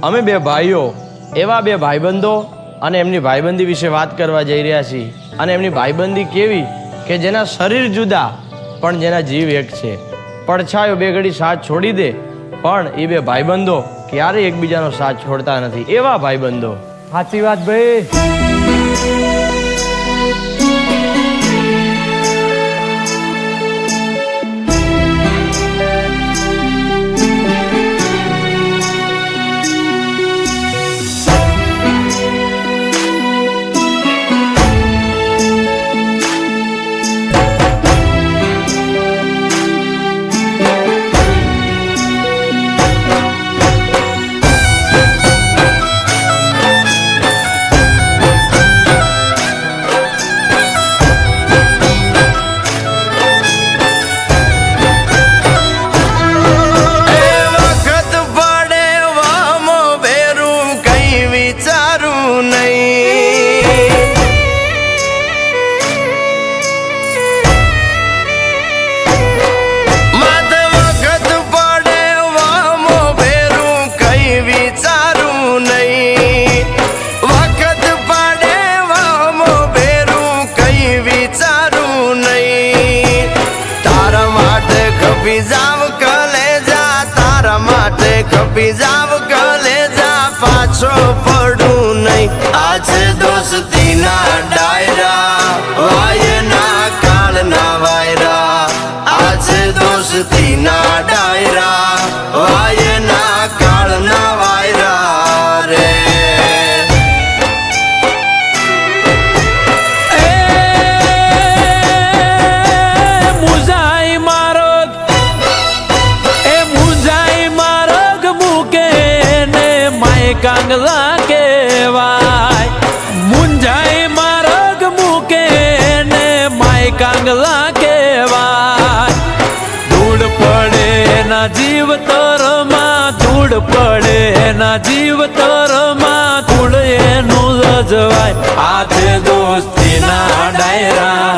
અમે બે ભાઈઓ એવા બે ભાઈબંધો અને એમની ભાઈબંધી વિશે વાત કરવા જઈ રહ્યા છીએ. અને એમની ભાઈબંધી કેવી કે જેના શરીર જુદા પણ જેના જીવ એક છે. પડછાયો બે ઘડી સાથ છોડી દે પણ એ બે ભાઈબંધો ક્યારેય એકબીજાનો સાથ છોડતા નથી. એવા ભાઈબંધો. સાચી વાત ભાઈ. કપી જાવ કલેજા પાછો પડું નહીં. આજે દોસ્તીના ડાયરા વાયના કાળના વાયરા. આજે દોસ્તીના ડાયરા વાયના કાળના વાયરા રે. કાંગલા કેવાય મુંજાઈ મારગ મૂકે ને માય કાંગલા કેવાય. ધૂળ પડે ના જીવ તરમાં ધૂળ પડે ના જીવ તરમાં ધૂળ એનું લજવાય. આજે દોસ્તીના ડાયરા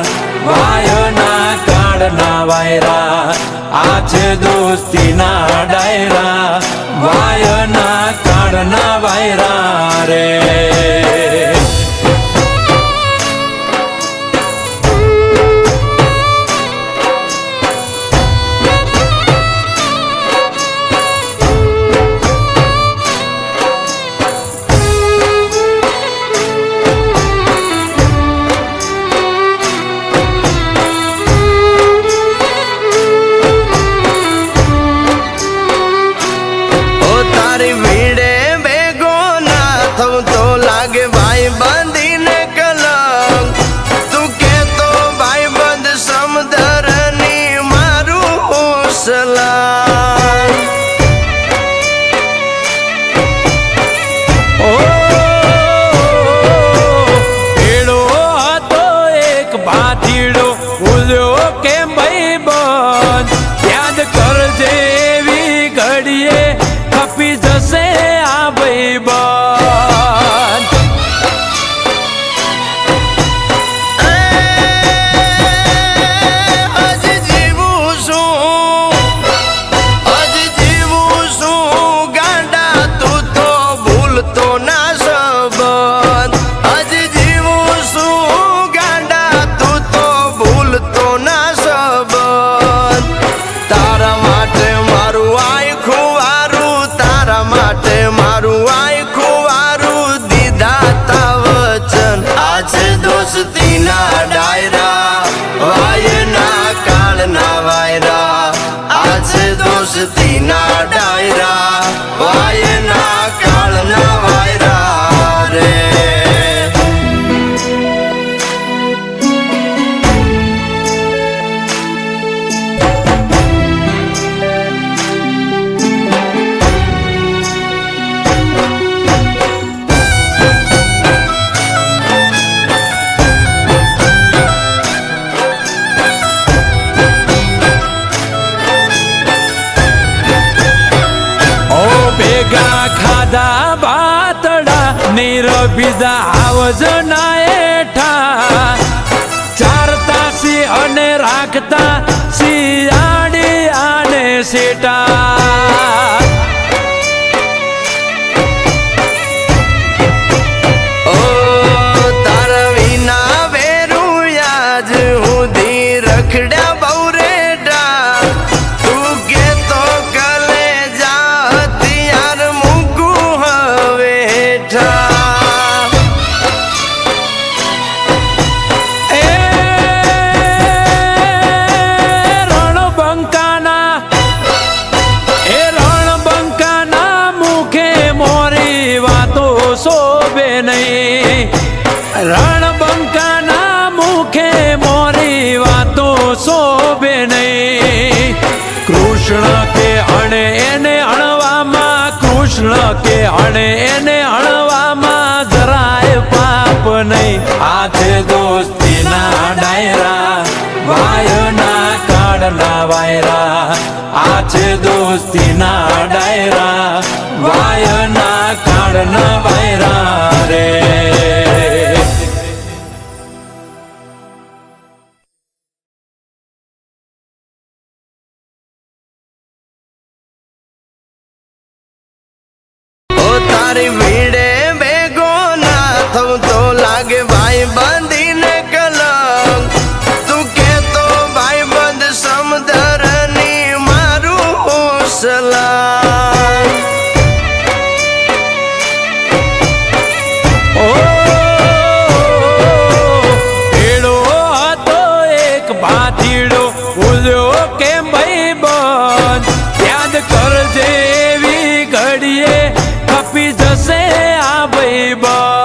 વાયના કાળના વાયરા. આજે દોસ્તીના ડાયરા વાયના કાળના વાયરા રે. દોસ્તીના ડાયરા વાયના કાળના વાયરા રે. ખાધા બાતડા નીરબીજા આવજના એઠા. ચાર તાસી અને રાખતા શિયાળી આને સેટા. નહીં. રણબંકાના મુખે મોરી વાતો શોભે નહીં. કૃષ્ણ કે અણે એને અણવામાં, કૃષ્ણ કે અણે એને અણવામાં જરાય પાપ નહીં. આ છે દોસ્તીના ડાયરા, વાયના કાળના વાયરા. આ છે દોસ્તીના ડાયરા, વાયના કાળના વાયરા રે. તારી ભીડે ભેગો ના થઉં તો લાગે ભાઈ બંધીને કલંક. તું કેતો ભાઈ બંધ સમદરની મારું સલામ. ઓ ભેડો હતો એક ભાતીડો, ભૂલ્યો કેમ ભાઈ બંધ. યાદ કરજે એવી ઘડીએ ખપી જશે આ ભાઈ બંધ.